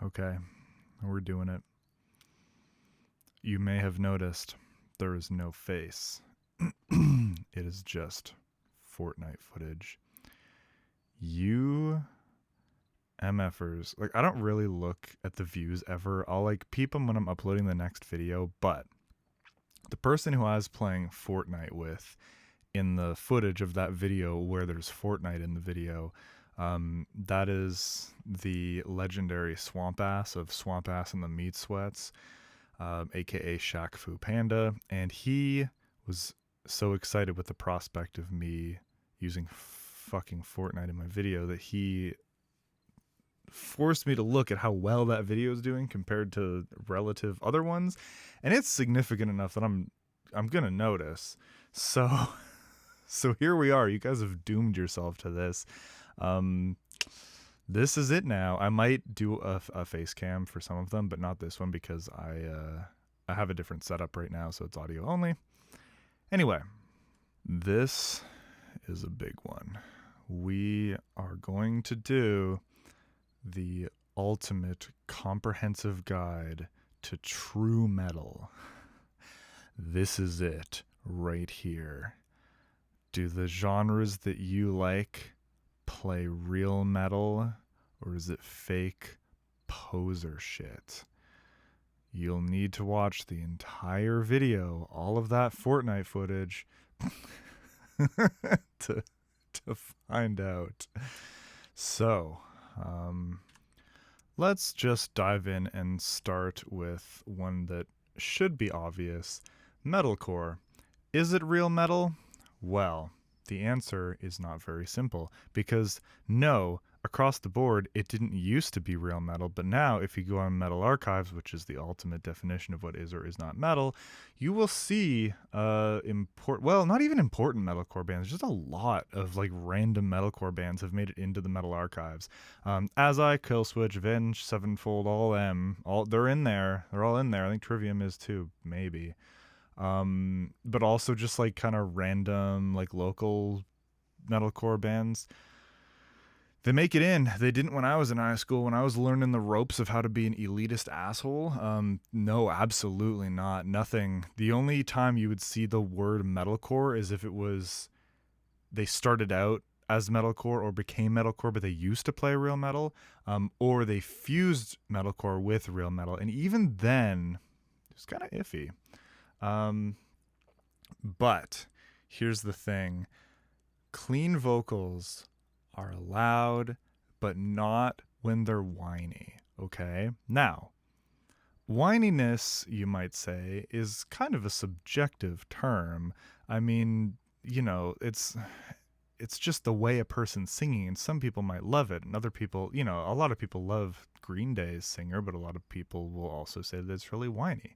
Okay, we're doing it. You may have noticed there is no face. It is just Fortnite footage. You MFers, like, I don't really look at the views ever. I'll like peep them when I'm uploading the next video, but the person who I was playing Fortnite with in the footage of that video where there's Fortnite in the video, that is the legendary Swamp Ass of Swamp Ass and the Meat Sweats, aka Shaq Fu Panda, and he was so excited with the prospect of me using fucking Fortnite in my video that he forced me to look at how well that video is doing compared to relative other ones, and it's significant enough that I'm gonna notice. So so here we are. You guys have doomed yourself to this. This is it now. I might do a face cam for some of them, but not this one because I have a different setup right now, so it's audio only. Anyway, this is a big one. We are going to do the ultimate comprehensive guide to true metal. This is it right here. Do the genres that you like play real metal, or is it fake poser shit? You'll need to watch the entire video, all of that Fortnite footage, to find out. So, let's just dive in and start with one that should be obvious. Metalcore. Is it real metal? Well, the answer is not very simple, because no, across the board, it didn't used to be real metal, but now if you go on Metal Archives, which is the ultimate definition of what is or is not metal, you will see not even important metalcore bands, just a lot of like random metalcore bands have made it into the Metal Archives. Killswitch, Venge, Sevenfold, they're in there. They're all in there. I think Trivium is too, maybe. But also just like kind of random like local metalcore bands. They make it in. They didn't when I was in high school, when I was learning the ropes of how to be an elitist asshole. No, absolutely not. Nothing. The only time you would see the word metalcore is if it was they started out as metalcore or became metalcore, but they used to play real metal, or they fused metalcore with real metal. And even then, it's kind of iffy. But here's the thing. Clean vocals are allowed, but not when they're whiny, okay? Now, whininess, you might say, is kind of a subjective term. I mean, you know, it's just the way a person's singing, and some people might love it, and other people, you know, a lot of people love Green Day's singer, but a lot of people will also say that it's really whiny.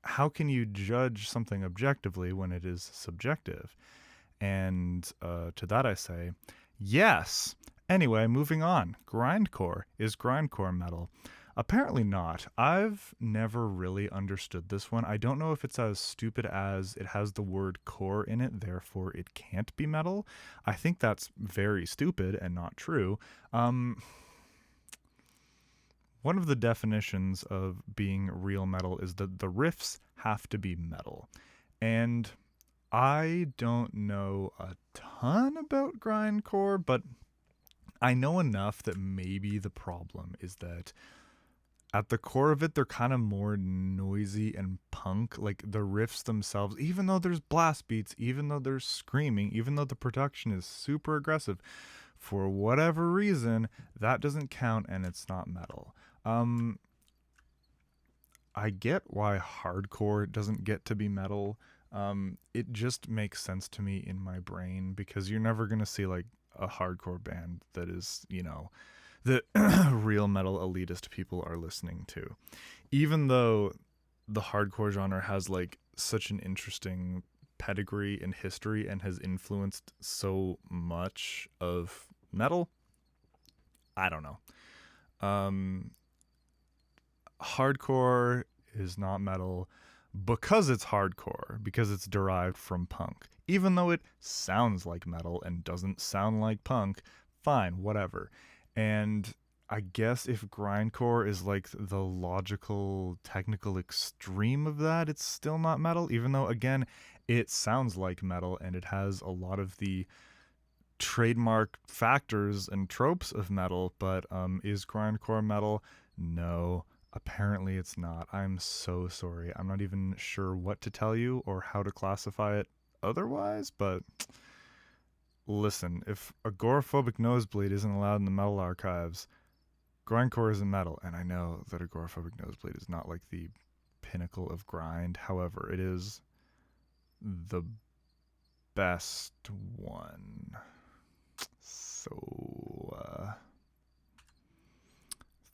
How can you judge something objectively when it is subjective? And to that I say, yes. Anyway, moving on. Grindcore. Is grindcore metal? Apparently not. I've never really understood this one. I don't know if it's as stupid as it has the word core in it, therefore it can't be metal. I think that's very stupid and not true. One of the definitions of being real metal is that the riffs have to be metal. And I don't know a ton about grindcore, but I know enough that maybe the problem is that at the core of it, they're kind of more noisy and punk. Like the riffs themselves, even though there's blast beats, even though there's screaming, even though the production is super aggressive, for whatever reason, that doesn't count and it's not metal. I get why hardcore doesn't get to be metal. It just makes sense to me in my brain because you're never going to see like a hardcore band that is, you know, that real metal elitist people are listening to. Even though the hardcore genre has like such an interesting pedigree and history and has influenced so much of metal, I don't know. Hardcore is not metal because it's hardcore, because it's derived from punk. Even though it sounds like metal and doesn't sound like punk, fine, whatever. And I guess if grindcore is like the logical, technical extreme of that, it's still not metal, even though, again, it sounds like metal and it has a lot of the trademark factors and tropes of metal. But is grindcore metal? No. Apparently it's not. I'm so sorry. I'm not even sure what to tell you or how to classify it otherwise, but listen, if agoraphobic nosebleed isn't allowed in the metal archives, grindcore isn't metal. And I know that agoraphobic nosebleed is not like the pinnacle of grind. However, it is the best one. So,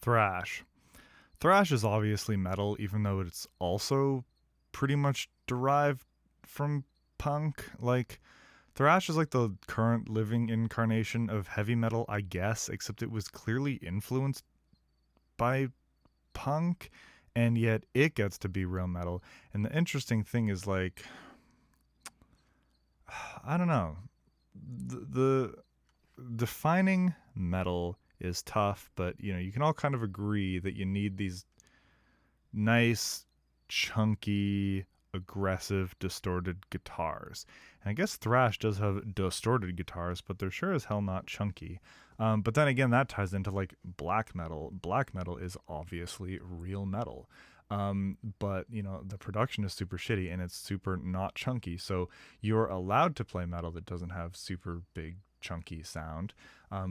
thrash. Thrash is obviously metal, even though it's also pretty much derived from punk. Like, thrash is like the current living incarnation of heavy metal, I guess, except it was clearly influenced by punk, and yet it gets to be real metal. And the interesting thing is, like, I don't know. The defining metal is tough, but you can all kind of agree that you need these nice, chunky, aggressive, distorted guitars. And I guess thrash does have distorted guitars, but they're sure as hell not chunky. But then again, that ties into like black metal. Black metal is obviously real metal. But the production is super shitty and it's super not chunky. So you're allowed to play metal that doesn't have super big chunky sound,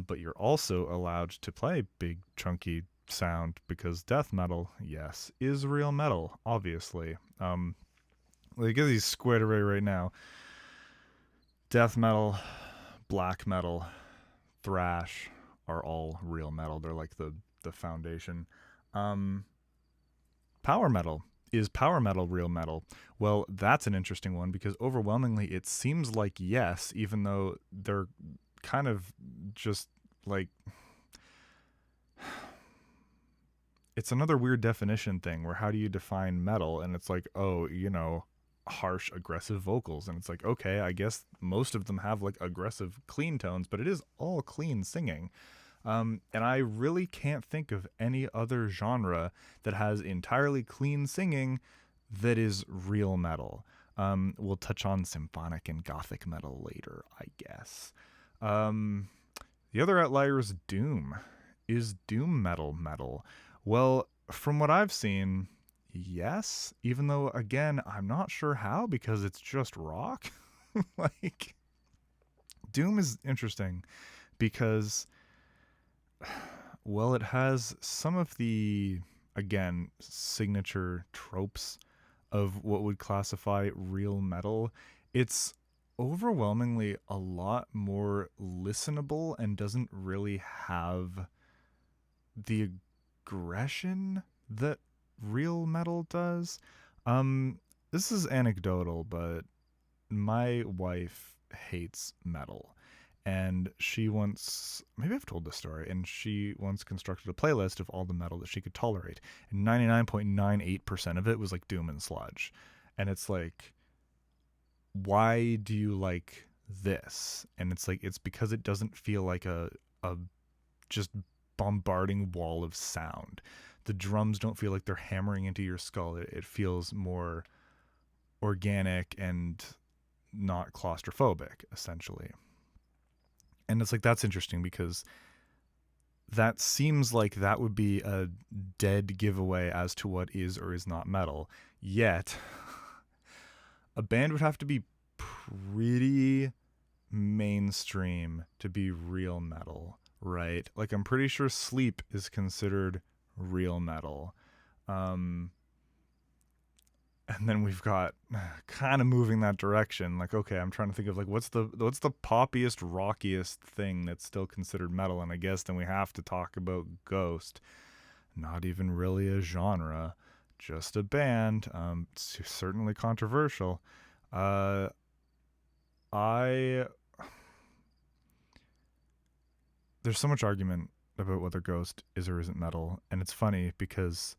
but you're also allowed to play big chunky sound because death metal, yes, is real metal, obviously. Like these squared away right now. Death metal, black metal, thrash are all real metal. They're like the foundation. Um, Power metal. Is power metal real metal? Well, that's an interesting one because overwhelmingly it seems like yes, even though they're kind of just like it's another weird definition thing where how do you define metal? And it's like, oh, harsh, aggressive vocals. And it's like, okay, I guess most of them have like aggressive, clean tones, but it is all clean singing. And I really can't think of any other genre that has entirely clean singing that is real metal. We'll touch on symphonic and gothic metal later, I guess. The other outlier is doom. Is doom metal? Well, from what I've seen, yes, even though, again, I'm not sure how because it's just rock. Like, doom is interesting because well, it has some of the, again, signature tropes of what would classify real metal. It's overwhelmingly a lot more listenable and doesn't really have the aggression that real metal does. This is anecdotal, but my wife hates metal. And she once, maybe I've told this story, and she once constructed a playlist of all the metal that she could tolerate. And 99.98% of it was like doom and sludge. And it's like, why do you like this? And it's like, it's because it doesn't feel like a just bombarding wall of sound. The drums don't feel like they're hammering into your skull. It feels more organic and not claustrophobic, essentially. And it's like, that's interesting because that seems like that would be a dead giveaway as to what is or is not metal. Yet, a band would have to be pretty mainstream to be real metal, right? Like, I'm pretty sure Sleep is considered real metal. And then we've got kind of moving that direction. Like, okay, I'm trying to think of like what's the poppiest, rockiest thing that's still considered metal, and I guess then we have to talk about Ghost. Not even really a genre, just a band. It's certainly controversial. I there's so much argument about whether Ghost is or isn't metal, and it's funny because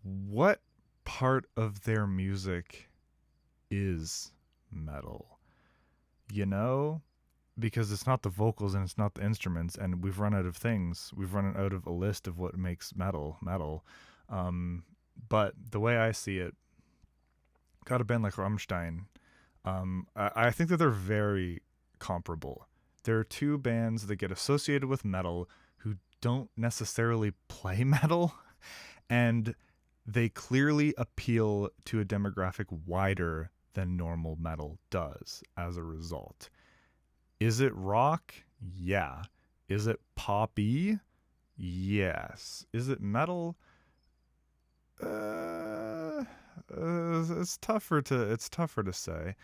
what part of their music is metal? You know, because it's not the vocals and it's not the instruments, and we've run out of things. We've run out of a list of what makes metal. But the way I see it, got a band like Rammstein. I think that they're very comparable. There are two bands that get associated with metal who don't necessarily play metal, and they clearly appeal to a demographic wider than normal metal does as a result. Is it rock? Yeah. Is it poppy? Yes. Is it metal? It's tougher to say.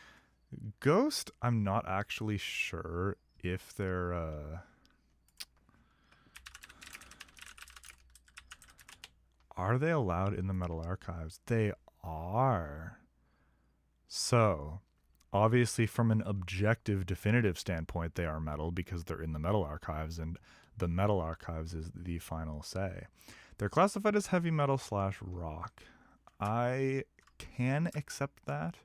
Ghost, I'm not actually sure if they're are they allowed in the metal archives? They are. So, obviously from an objective definitive standpoint they are metal because they're in the metal archives, and the metal archives is the final say. They're classified as heavy metal / rock. I can accept that.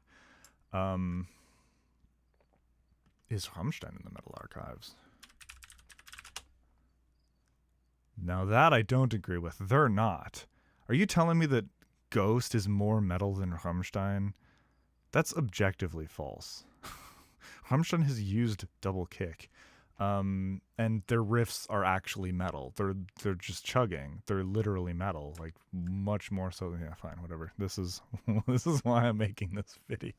Is Rammstein in the metal archives? Now that I don't agree with. They're not. Are you telling me that Ghost is more metal than Rammstein? That's objectively false. Rammstein has used double kick. And their riffs are actually metal. They're just chugging. They're literally metal, like much more so. Yeah, fine, whatever. This is why I'm making this video.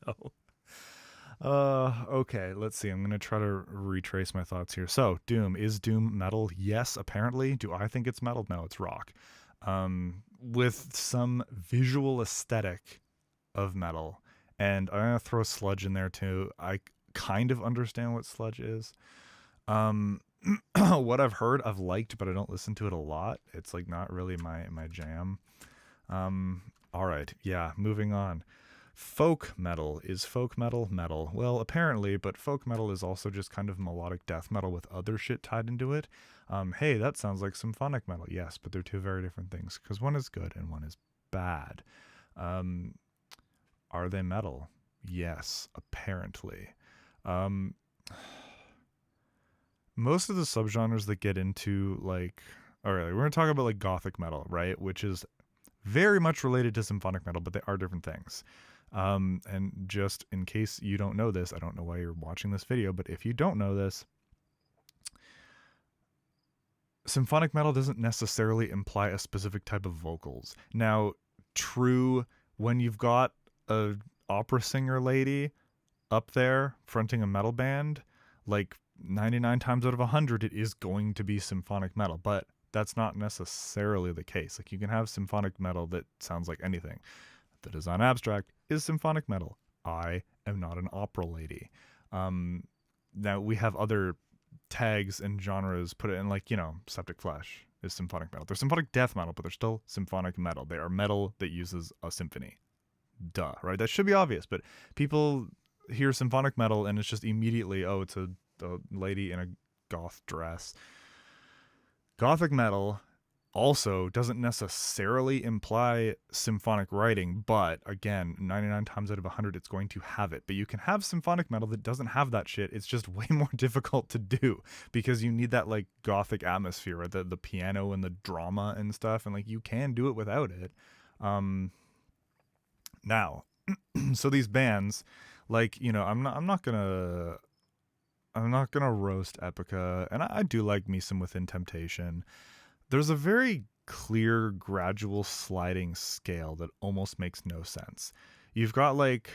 Okay, let's see. I'm gonna try to retrace my thoughts here. So, Doom, is Doom metal? Yes, apparently. Do I think it's metal? No, it's rock. With some visual aesthetic of metal. And I'm gonna throw sludge in there too. I kind of understand what sludge is. What I've heard, I've liked, but I don't listen to it a lot. It's like not really my jam. All right, yeah, moving on. Folk metal. Is folk metal metal? Well, apparently, but folk metal is also just kind of melodic death metal with other shit tied into it. Hey, that sounds like symphonic metal. Yes, but they're two very different things because one is good and one is bad. Are they metal? Yes, apparently. Most of the subgenres that get into like, all right, we're going to talk about like gothic metal, right? Which is very much related to symphonic metal, but they are different things. And just in case you don't know this, I don't know why you're watching this video, but if you don't know this, symphonic metal doesn't necessarily imply a specific type of vocals. Now, true, when you've got a opera singer lady up there fronting a metal band, like 99 times out of 100 it is going to be symphonic metal, but that's not necessarily the case. Like, you can have symphonic metal that sounds like anything. The Design Abstract is symphonic metal. I am not an opera lady. Now we have other tags and genres put it in, like, you know, Septic Flesh is symphonic metal. They're symphonic death metal, but they're still symphonic metal. They are metal that uses a symphony. Duh, right? That should be obvious, but people hear symphonic metal and it's just immediately, oh, it's a lady in a goth dress. Gothic metal also doesn't necessarily imply symphonic writing, but again, 99 times out of 100 it's going to have it. But you can have symphonic metal that doesn't have that shit. It's just way more difficult to do because you need that like gothic atmosphere, right? The piano and the drama and stuff, and like you can do it without it. Now, so these bands, like, you know, I'm not gonna roast Epica, and I do like me some Within Temptation. There's a very clear, gradual sliding scale that almost makes no sense. You've got, like,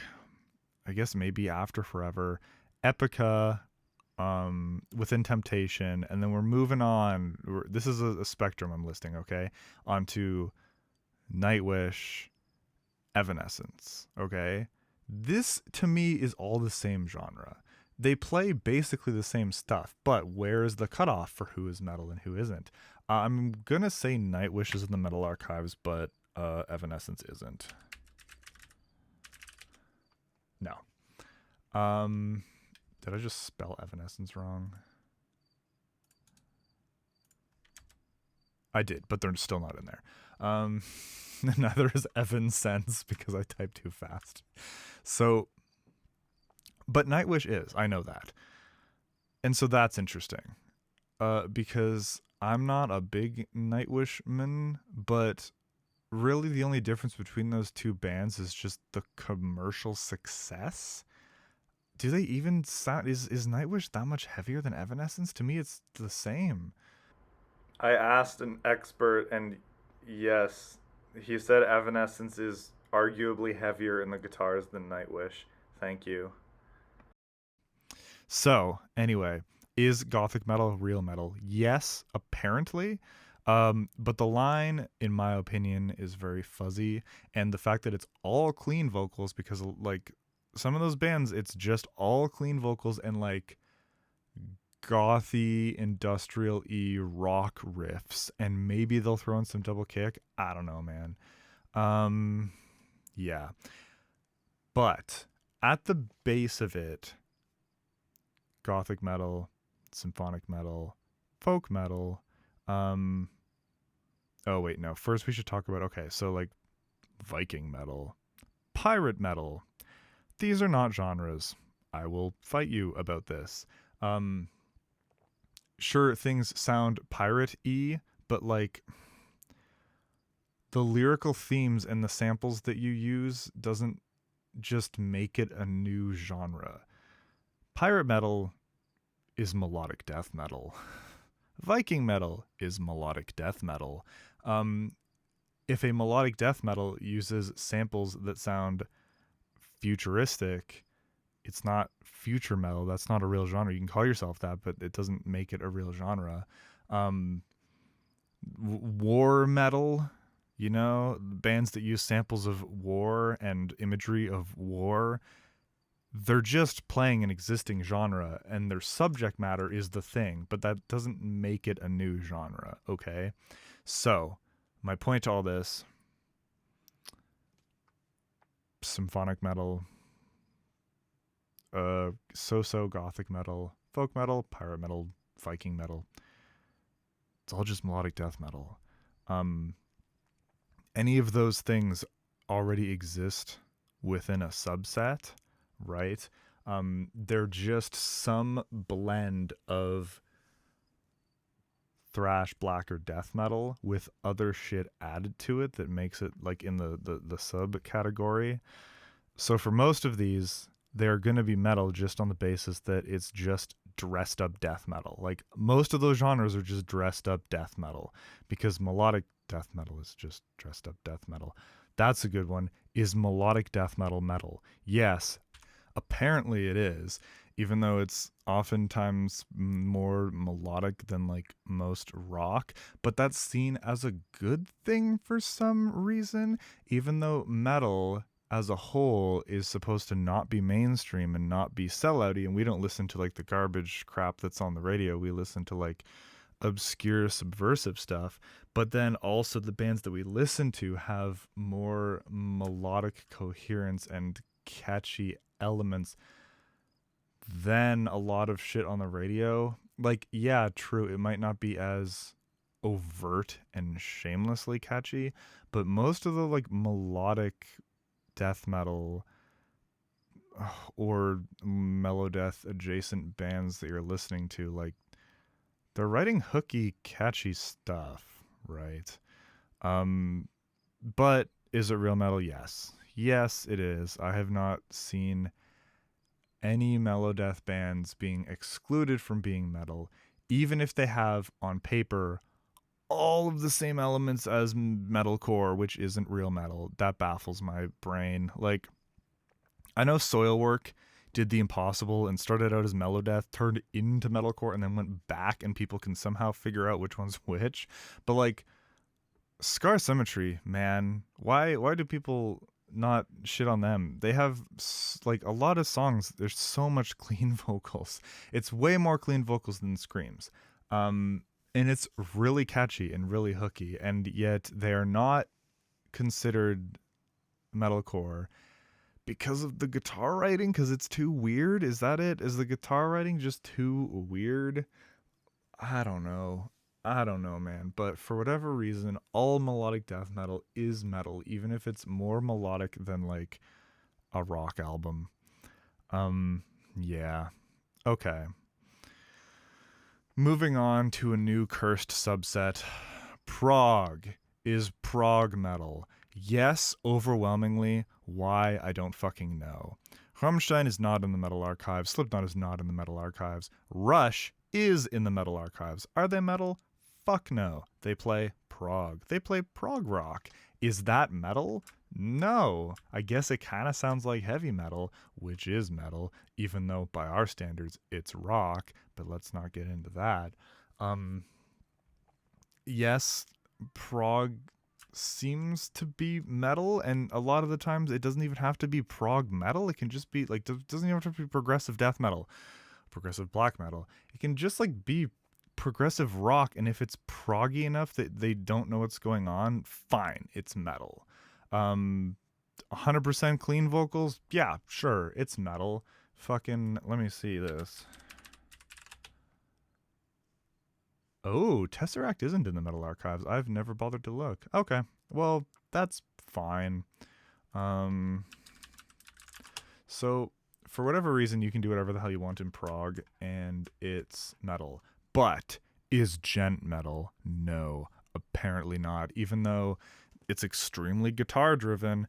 I guess maybe After Forever, Epica, Within Temptation, and then we're moving on. This is a spectrum I'm listing, okay? Onto Nightwish, Evanescence, okay? This, to me, is all the same genre. They play basically the same stuff, but where is the cutoff for who is metal and who isn't? I'm gonna say Nightwish is in the metal archives, but Evanescence isn't. No. Did I just spell Evanescence wrong? I did, but they're still not in there. Neither is Evanescence because I typed too fast. So, but Nightwish is. I know that. And so that's interesting. Because I'm not a big Nightwish-man, but really the only difference between those two bands is just the commercial success. Do they even sound, is Nightwish that much heavier than Evanescence? To me it's the same. I asked an expert, and yes, he said Evanescence is arguably heavier in the guitars than Nightwish. Thank you. So, anyway, is gothic metal real metal? Yes, apparently. But the line, in my opinion, is very fuzzy. And the fact that it's all clean vocals, because, like, some of those bands, it's just all clean vocals and, like, gothy, industrial y rock riffs. And maybe they'll throw in some double kick. I don't know, man. Um, yeah. But at the base of it, gothic metal, symphonic metal, folk metal. Um, oh wait, no. First we should talk about, okay, so like Viking metal, pirate metal. These are not genres. I will fight you about this. Um, sure, things sound pirate-y, but like the lyrical themes and the samples that you use doesn't just make it a new genre. Pirate metal is melodic death metal. Viking metal is melodic death metal. Um, if a melodic death metal uses samples that sound futuristic, it's not future metal. That's not a real genre. You can call yourself that, but it doesn't make it a real genre. Um, war metal, you know, bands that use samples of war and imagery of war, they're just playing an existing genre and their subject matter is the thing, but that doesn't make it a new genre, okay? So, my point to all this, symphonic metal, so-so gothic metal, folk metal, pirate metal, Viking metal, it's all just melodic death metal. Um, any of those things already exist within a subset, right? They're just some blend of thrash, black, or death metal with other shit added to it that makes it like in the subcategory. So for most of these, they're going to be metal just on the basis that it's just dressed up death metal. Like most of those genres are just dressed up death metal because melodic death metal is just dressed up death metal. That's a good one. Is melodic death metal metal? Yes, apparently it is, even though it's oftentimes more melodic than like most rock, but that's seen as a good thing for some reason, even though metal as a whole is supposed to not be mainstream and not be sellouty, and we don't listen to like the garbage crap that's on the radio. We listen to like obscure subversive stuff, but then also the bands that we listen to have more melodic coherence and catchy elements than a lot of shit on the radio. Like, yeah, true, it might not be as overt and shamelessly catchy, but most of the like melodic death metal or melodeath adjacent bands that you're listening to, like, they're writing hooky, catchy stuff, right? Um, but is it real metal? Yes. Yes, it is. I have not seen any melodeath bands being excluded from being metal, even if they have on paper all of the same elements as metalcore, which isn't real metal. That baffles my brain. Like, I know Soilwork did the impossible and started out as melodeath, turned into metalcore, and then went back, and people can somehow figure out which one's which. But like, Scar Symmetry, man, why do people not shit on them? They have like a lot of songs. There's so much clean vocals. It's way more clean vocals than Screams. And it's really catchy and really hooky, and yet they are not considered metalcore because of the guitar writing, because it's too weird. Is that it? Is the guitar writing just too weird? I don't know. I don't know, man. But for whatever reason, all melodic death metal is metal, even if it's more melodic than like a rock album. Yeah. Okay. Moving on to a new cursed subset. Prog. Is prog metal? Yes, overwhelmingly. Why? I don't fucking know. Rammstein is not in the metal archives. Slipknot is not in the metal archives. Rush is in the metal archives. Are they metal? Fuck no. They play prog. They play prog rock. Is that metal? No. I guess it kind of sounds like heavy metal, which is metal, even though by our standards it's rock, but let's not get into that. Yes, prog seems to be metal, and a lot of the times it doesn't even have to be prog metal. It can just be like, doesn't even have to be progressive death metal, progressive black metal. It can just like be progressive rock, and if it's proggy enough that they don't know what's going on, fine, it's metal. 100% clean vocals, yeah, sure, it's metal. Fucking, let me see this. Oh, Tesseract isn't in the metal archives. I've never bothered to look. Okay, well, that's fine. Um, so for whatever reason, you can do whatever the hell you want in prog, and it's metal. But is gent metal? No, apparently not. Even though it's extremely guitar driven.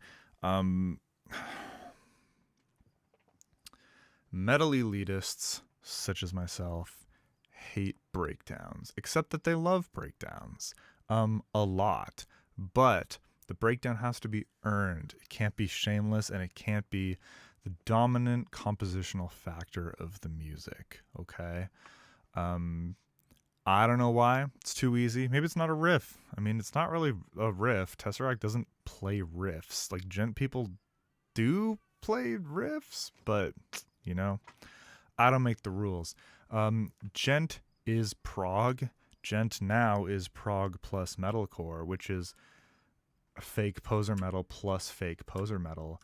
Metal elitists, such as myself, hate breakdowns, except that they love breakdowns a lot. But the breakdown has to be earned. It can't be shameless, and it can't be the dominant compositional factor of the music, okay? I don't know why. It's too easy. Maybe it's not a riff. I mean, it's not really a riff. Tesseract doesn't play riffs. Like, gent people do play riffs, but, you know, I don't make the rules. Gent is prog. Gent now is prog plus metalcore, which is fake poser metal plus fake poser metal.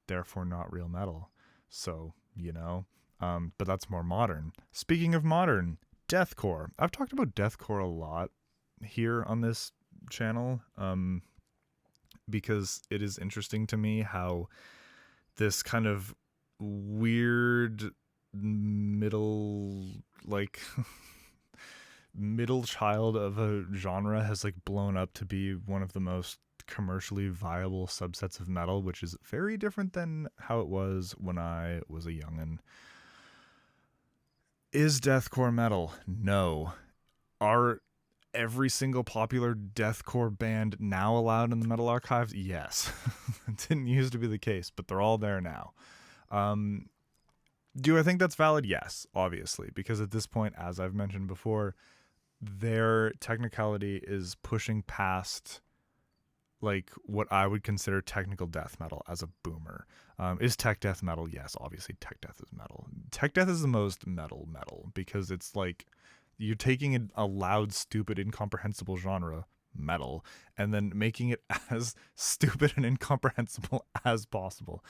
Therefore, not real metal. So, you know, but that's more modern. Speaking of modern, deathcore. I've talked about deathcore a lot here on this channel because it is interesting to me how this kind of weird middle, like middle child of a genre has like blown up to be one of the most commercially viable subsets of metal, which is very different than how it was when I was a youngin'. Is deathcore metal? No. Are every single popular deathcore band now allowed in the metal archives? Yes. It didn't used to be the case, but they're all there now. Do I think that's valid? Yes, obviously, because at this point, as I've mentioned before, their technicality is pushing past like what I would consider technical death metal as a boomer. Is tech death metal? Yes, obviously tech death is metal. Tech death is the most metal because it's like you're taking a loud, stupid, incomprehensible genre, metal, and then making it as stupid and incomprehensible as possible.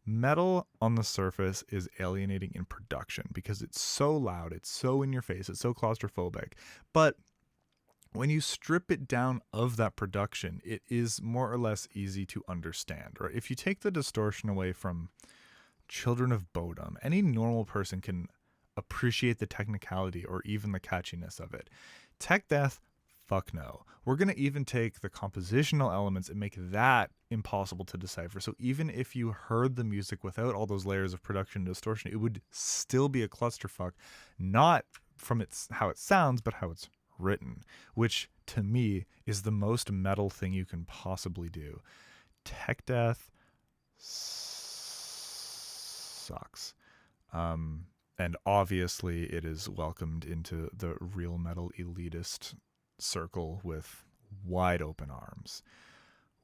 Metal on the surface is alienating in production because it's so loud, it's so in your face, it's so claustrophobic. But when you strip it down of that production, it is more or less easy to understand. Right? If you take the distortion away from Children of Bodom, any normal person can appreciate the technicality or even the catchiness of it. Tech death, fuck no. We're going to even take the compositional elements and make that impossible to decipher. So even if you heard the music without all those layers of production and distortion, it would still be a clusterfuck, not from how it sounds, but how it's written, which to me is the most metal thing you can possibly do. Tech death sucks. And obviously it is welcomed into the real metal elitist circle with wide open arms.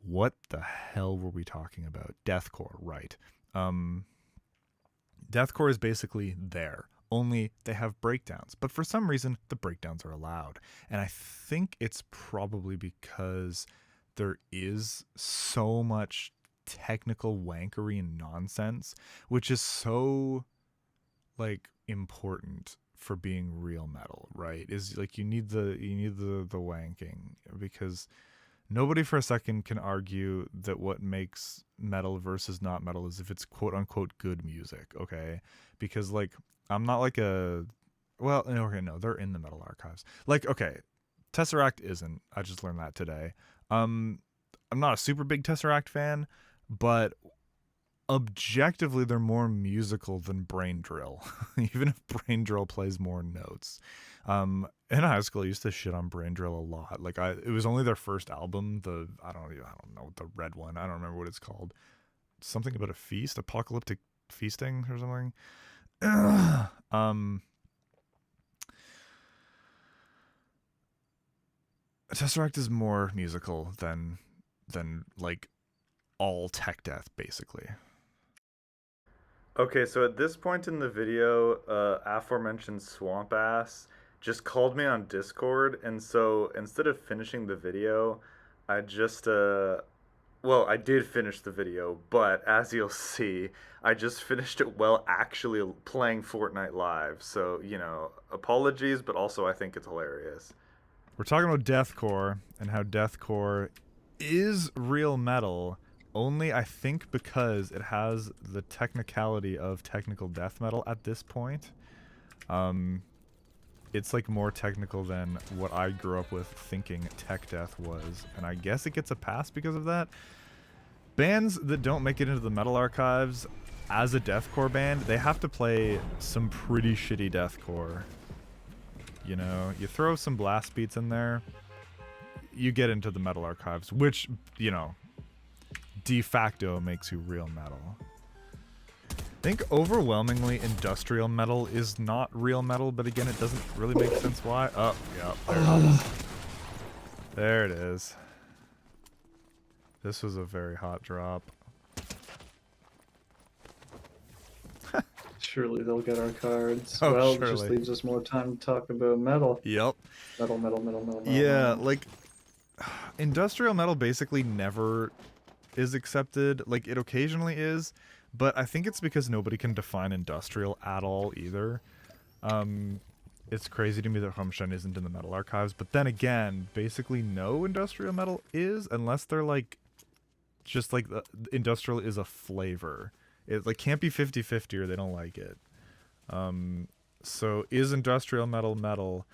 What the hell were we talking about? Deathcore, right. Deathcore is basically there, only they have breakdowns. But for some reason, the breakdowns are allowed. And I think it's probably because there is so much technical wankery and nonsense, which is so like important for being real metal, right? Is like you need the wanking because nobody for a second can argue that what makes metal versus not metal is if it's quote unquote good music, okay? Because like I'm not like a well, okay, no, they're in the metal archives. Like, okay, Tesseract isn't. I just learned that today. I'm not a super big Tesseract fan, but objectively they're more musical than Brain Drill. Even if Brain Drill plays more notes. In high school I used to shit on Brain Drill a lot. Like it was only their first album, I don't know, the red one. I don't remember what it's called. Something about a feast, apocalyptic feasting or something. Tesseract is more musical than like all tech death basically. Okay, so at this point in the video, aforementioned Swamp Ass just called me on Discord, and so instead of finishing the video, I just, well, I did finish the video, but as you'll see, I just finished it while actually playing Fortnite live, so, you know, apologies, but also I think it's hilarious. We're talking about deathcore, and how deathcore is real metal, only I think because it has the technicality of technical death metal at this point. It's like more technical than what I grew up with thinking tech death was, and I guess it gets a pass because of that. Bands that don't make it into the metal archives as a deathcore band, they have to play some pretty shitty deathcore. You know, you throw some blast beats in there, you get into the metal archives, which, you know, de facto makes you real metal. I think overwhelmingly industrial metal is not real metal, but again, it doesn't really make sense why. Oh, yeah, there it is. There it is. This was a very hot drop. Surely they'll get our cards. Oh, well, surely. it just leaves us more time to talk about metal. Yep. Metal. Yeah, like, industrial metal basically never is accepted. Like, it occasionally is, but I think it's because nobody can define industrial at all either. It's crazy to me that Rammstein isn't in the metal archives, but then again, basically no industrial metal is, unless they're like, just like the industrial is a flavor. It like can't be 50-50 or they don't like it. So is industrial metal metal?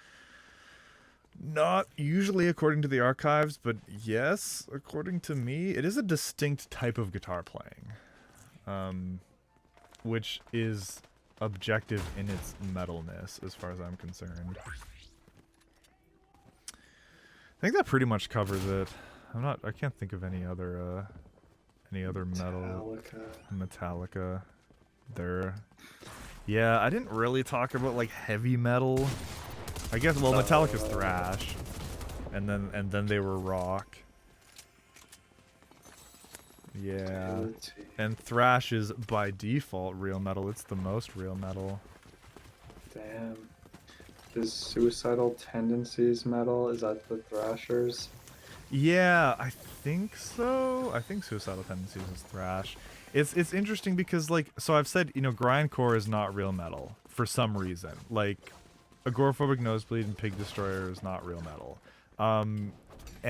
Not usually according to the archives, but yes, according to me, it is a distinct type of guitar playing, which is objective in its metalness as far as I'm concerned. I think that pretty much covers it. I can't think of any other metal. Metallica. Yeah, I didn't really talk about like heavy metal. I guess, well, Metallica's thrash, and then they were rock. Yeah, and thrash is by default real metal. It's the most real metal. Damn. Is Suicidal Tendencies metal? Is that the Thrashers? Yeah, I think so. I think Suicidal Tendencies is thrash. It's interesting because, like, so I've said, you know, grindcore is not real metal for some reason. Like, Agoraphobic Nosebleed and Pig Destroyer is not real metal. And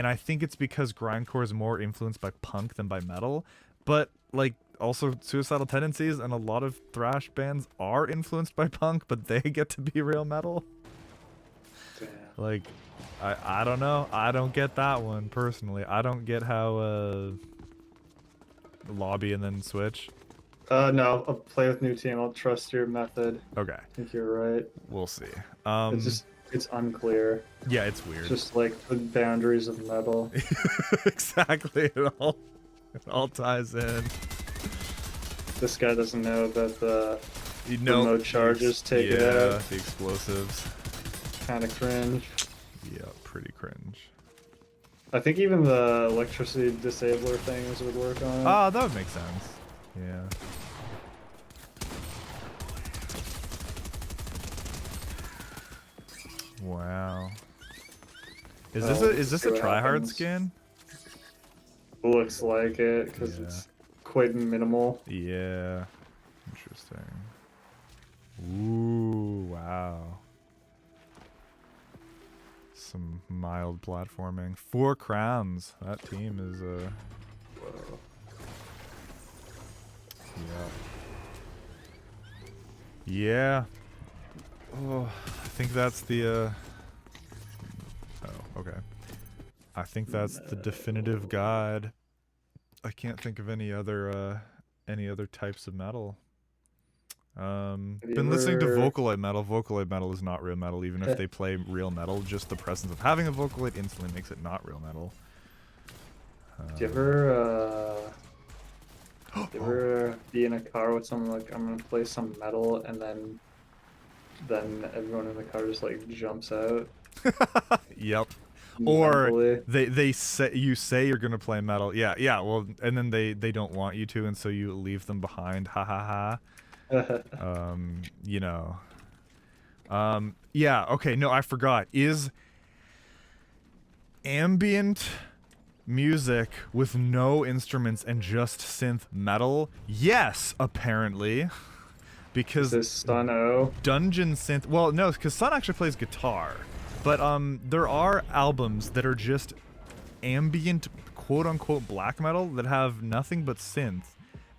I think it's because grindcore is more influenced by punk than by metal. But, like, also Suicidal Tendencies and a lot of thrash bands are influenced by punk, but they get to be real metal. Damn. Like, I don't know. I don't get that one, personally. I don't get how, lobby and then switch. No, I'll play with new team. I'll trust your method. Okay. I think you're right. We'll see. It's unclear. Yeah, it's weird. Just like the boundaries of metal. Exactly. It all ties in. This guy doesn't know that the remote charges take it out. Yeah, the explosives. Kind of cringe. Yeah, pretty cringe. I think even the electricity disabler things would work on it. Oh, that would make sense. Yeah. Wow. Is this a tryhard skin? Looks like it because it's quite minimal. Yeah. Interesting. Ooh, wow. some mild platforming. 4 crowns. That team is Whoa. Yeah. Yeah. Oh, I think that's the oh, okay. I think that's the definitive guide. I can't think of any other types of metal. Been listening to Vocaloid metal. Vocaloid metal is not real metal, even if they play real metal. Just the presence of having a Vocaloid instantly makes it not real metal. Do you ever be in a car with someone like, I'm gonna play some metal, and then everyone in the car just like jumps out? Yep. Mentally. Or they say you say you're gonna play metal. Yeah, yeah. Well, and then they don't want you to, and so you leave them behind. Ha ha ha. You know. Yeah. Okay. No, I forgot. Is ambient music with no instruments and just synth metal? Yes, apparently. Because this Sun O? Dungeon synth. Well, no, because Sun actually plays guitar. But there are albums that are just ambient, quote-unquote, black metal that have nothing but synth.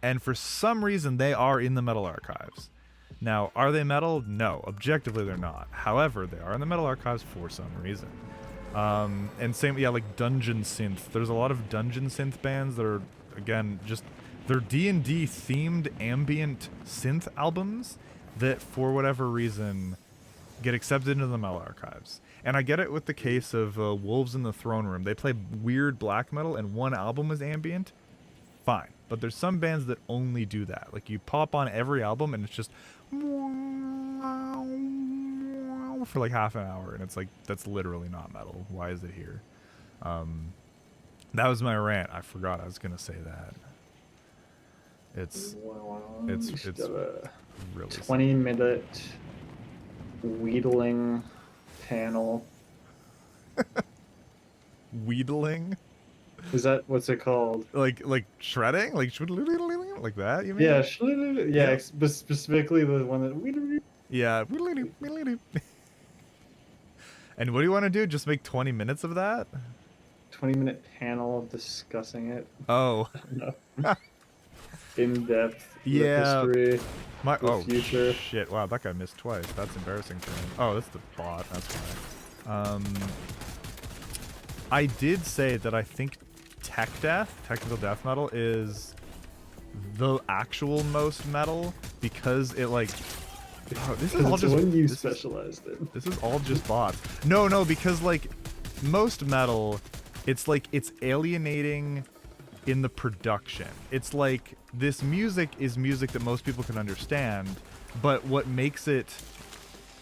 And for some reason, they are in the metal archives. Now, are they metal? No. Objectively, they're not. However, they are in the metal archives for some reason. And same, yeah, like Dungeon synth. There's a lot of Dungeon synth bands that are, again, just... They're D&D themed ambient synth albums that, for whatever reason, get accepted into the metal archives. And I get it with the case of Wolves in the Throne Room. They play weird black metal and one album is ambient. Fine. But there's some bands that only do that. Like, you pop on every album and it's just for like half an hour, and it's like, that's literally not metal. Why is it here? That was my rant. I forgot I was gonna say that. It's really 20-minute wheedling panel. Wheedling? Is that what's it called? Like shredding? Like that, you mean? Yeah, specifically the one that... Yeah. And what do you want to do? Just make 20 minutes of that? 20-minute panel discussing it. Oh. No. In depth. Yeah. History. Future. Shit. Wow, that guy missed twice. That's embarrassing for him. Oh, that's the bot. That's why. I did say that I think technical death metal, is the actual most metal because it like... Oh, this is all just one you specialized in. This is all just bots. No, because like most metal, it's like it's alienating in the production. It's like this music is music that most people can understand, but what makes it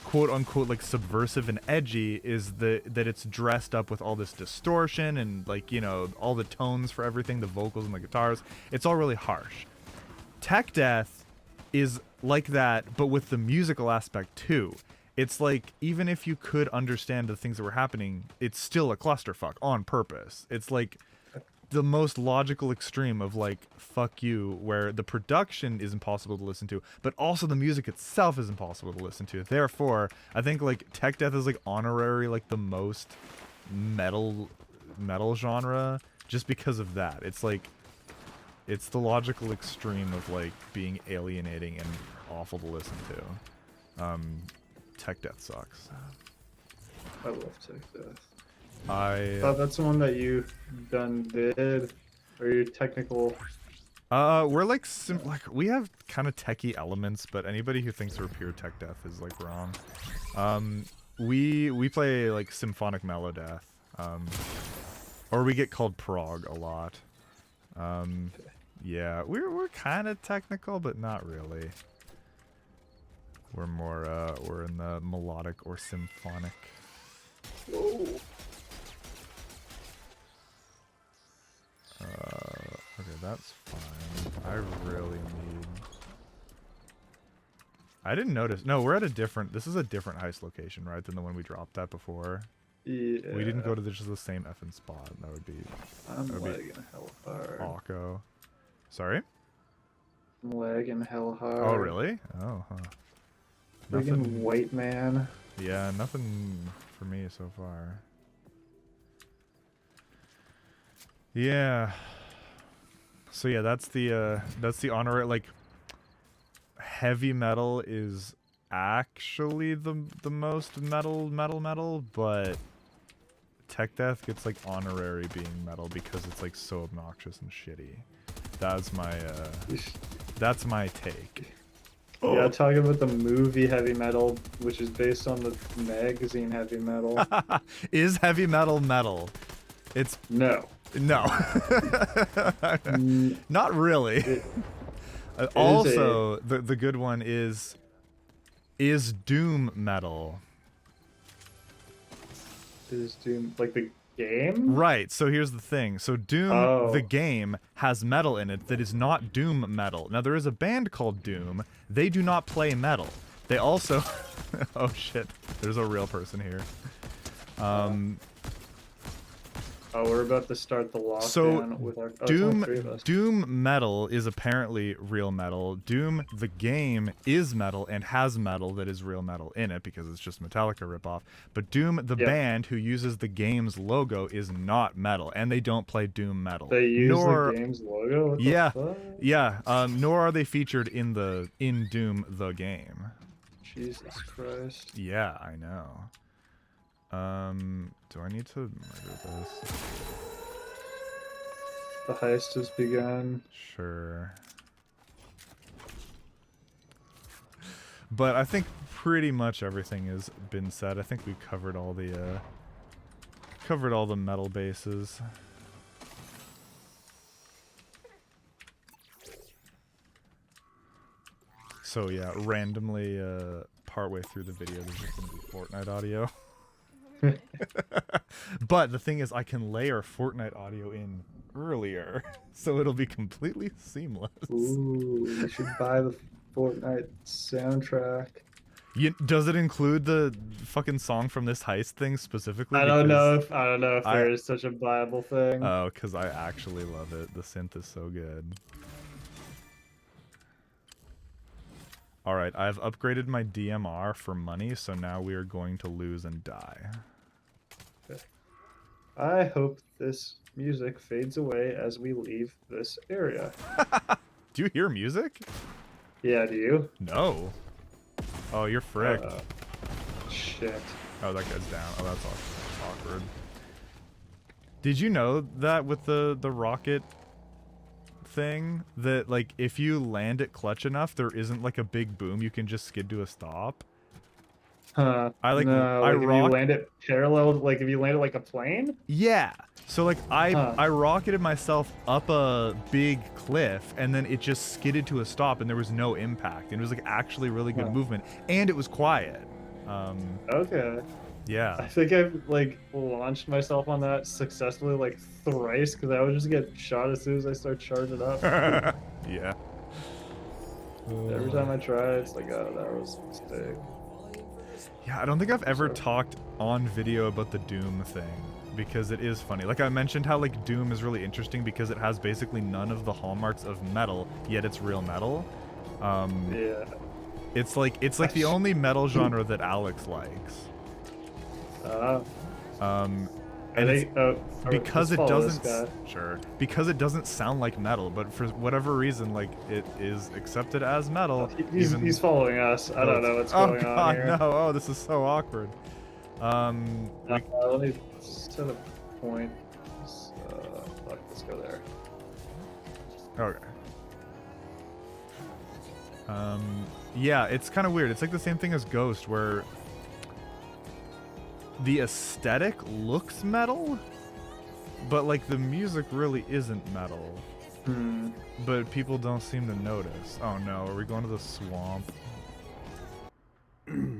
quote unquote like subversive and edgy is that it's dressed up with all this distortion and like, you know, all the tones for everything, the vocals and the guitars. It's all really harsh. Tech death is like that, but with the musical aspect too. It's like, even if you could understand the things that were happening, it's still a clusterfuck on purpose. It's like the most logical extreme of like, fuck you, where the production is impossible to listen to, but also the music itself is impossible to listen to. Therefore, I think like tech death is like honorary, like the most metal genre, just because of that. It's like, it's the logical extreme of like being alienating and awful to listen to. Tech death sucks. I love tech death. I thought that's the one that you did, or your technical. We're like we have kind of techie elements, but anybody who thinks we're pure tech death is like wrong. We play like symphonic melodeath, or we get called prog a lot. Yeah, we're kind of technical, but not really. We're more we're in the melodic or symphonic. Whoa. Okay, that's fine. I really need... I didn't notice. No, we're at a different... This is a different heist location, right, than the one we dropped at before? Yeah. We didn't go to just the same effing spot. That would be... I'm lagging hell hard. Awko. Sorry? I'm lagging hell hard. Oh, really? Oh, huh. Friggin' white man. Yeah, nothing for me so far. Yeah. So yeah, that's the honor. Like, heavy metal is actually the most metal, but tech death gets like honorary being metal because it's like so obnoxious and shitty. That's my that's my take. Yeah, talking about the movie Heavy Metal, which is based on the magazine Heavy Metal. Is heavy metal metal? It's No. no. Mm, Not really. It it is a Also, the good one is doom metal. is Doom like the game? Right, so here's the thing. So Doom, the Oh. game, has metal in it that is not Doom metal. Now, there is a band called Doom. They do not play metal. They also... oh, shit. There's a real person here. Uh, Um, oh, we're about to start the so lockdown with our. Oh, it's only Doom three of us. Doom metal is apparently real metal. Doom the game is metal and has metal that is real metal in it because it's just Metallica ripoff. But Doom the Yep. band who uses the game's logo is not metal, and they don't play Doom metal. They use the Nor game's logo. What the yeah, fuck? yeah. Nor are they featured in Doom the game. Jesus Christ. Yeah, I know. Do I need to murder this? The heist has begun. Sure. But I think pretty much everything has been said. I think we covered all the metal bases. So yeah, randomly partway through the video there's just gonna be Fortnite audio. But the thing is I can layer Fortnite audio in earlier, so it'll be completely seamless. Ooh, you should buy the Fortnite soundtrack. Does it include the fucking song from this heist thing specifically? I don't Because know if I there is such a viable thing. oh, because I actually love it. The synth is so good. All right, I've upgraded my DMR for money, so now we are going to lose and die. I hope this music fades away as we leave this area. Do you hear music? Yeah, do you? No. Oh, you're fricked. Shit. Oh, that guy's down. Oh, that's awkward. Did you know that with the rocket thing, that like if you land it clutch enough, there isn't like a big boom, you can just skid to a stop? Huh. I like No, I like if you rock land it parallel, like if you land it like a plane? Yeah. So like Huh. I rocketed myself up a big cliff and then it just skidded to a stop and there was no impact. And it was like actually really good Huh. movement and it was quiet. Okay. I Yeah. think I've like launched myself on that successfully like thrice because I would just get shot as soon as I start charging up. Yeah. Every time I try, it's like, oh, that was a mistake. Yeah, I don't think I've ever So- talked on video about the Doom thing because it is funny. Like I mentioned how like Doom is really interesting because it has basically none of the hallmarks of metal, yet it's real metal. Yeah. It's like the only metal genre that Alex likes. And it's because it doesn't because it doesn't sound like metal, but for whatever reason like it is accepted as metal. He's following us. I don't know what's oh going on god here. no, oh this is so awkward. Let me set a point. Fuck, let's go there. Okay. Yeah, it's kind of weird. It's like the same thing as Ghost where the aesthetic looks metal, but like the music really isn't metal. But people don't seem to notice. Oh no, are we going to the swamp?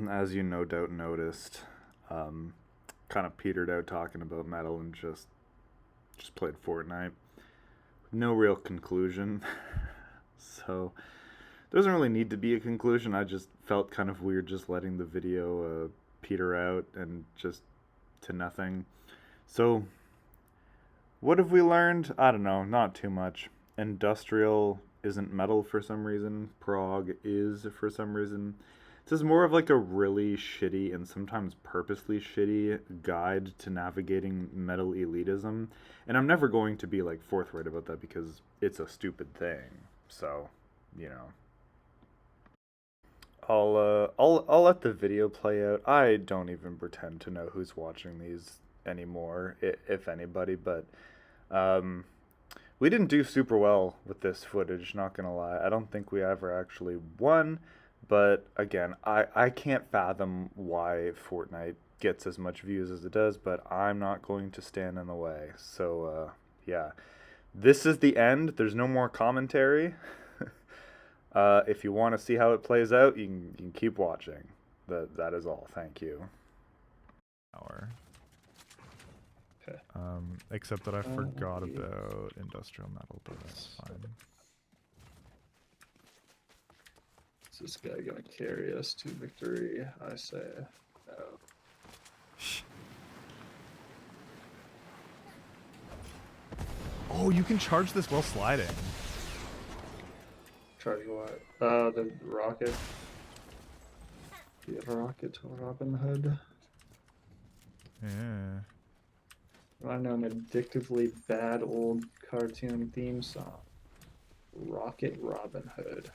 As you no doubt noticed, kind of petered out talking about metal and just played Fortnite. No real conclusion. So doesn't really need to be a conclusion. I just felt kind of weird just letting the video peter out and just to nothing. So what have we learned? I don't know, not too much. Industrial isn't metal for some reason. Prog is for some reason. This is more of like a really shitty and sometimes purposely shitty guide to navigating metal elitism. And I'm never going to be like forthright about that because it's a stupid thing. So, you know. I'll let the video play out. I don't even pretend to know who's watching these anymore, if anybody, but um we didn't do super well with this footage, not gonna lie. I don't think we ever actually won, but again, I can't fathom why Fortnite gets as much views as it does, but I'm not going to stand in the way. So, yeah. This is the end. There's no more commentary. If you want to see how it plays out, you can keep watching. That is all. Thank you. Hour. Okay. Except that I forgot yeah. about industrial metal, but that's fine. Is this guy gonna carry us to victory? I say no. Oh, you can charge this while sliding. Charge what? The rocket. The rocket to Robin Hood. Yeah. I know an addictively bad old cartoon theme song. Rocket Robin Hood.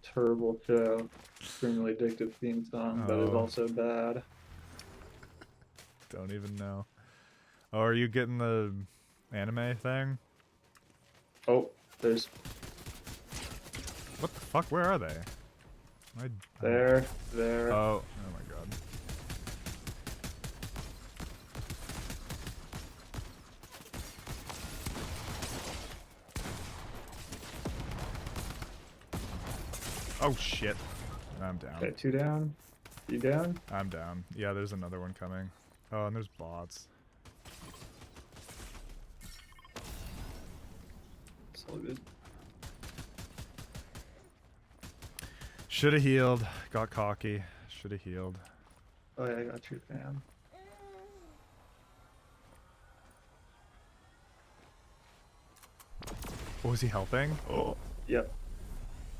Terrible show. Extremely addictive theme song, but it's Oh. also bad. Don't even know. Oh, are you getting the anime thing? Oh, there's What the fuck? Where are they? there. Oh my god. Oh shit. I'm down. Okay, 2 down. You down? I'm down. Yeah, there's another one coming. Oh, and there's bots. It's all good. Should have healed. Got cocky. Should have healed. Oh yeah, I got you, fam. Oh, was he helping? Oh, Yep.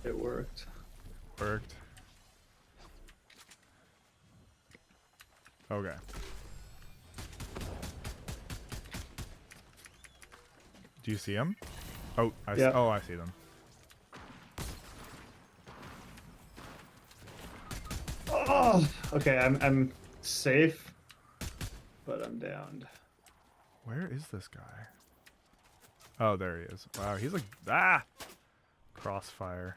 It worked. worked. Okay. Do you see him? Oh, Yeah. oh, I see them. Oh, okay, I'm safe, but I'm downed. Where is this guy? Oh, there he is. Wow, he's like ah, crossfire.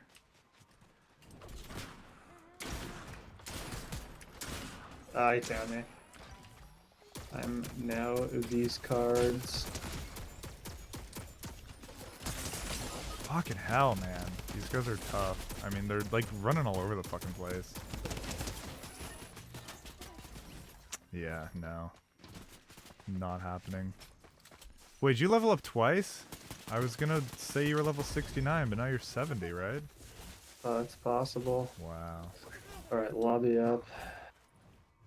Ah, he found me. I'm now these cards. Fucking hell, man. These guys are tough. I mean, they're like running all over the fucking place. Yeah, no. Not happening. Wait, did you level up twice? I was gonna say you were level 69, but now you're 70, right? It's possible. Wow. Alright, lobby up.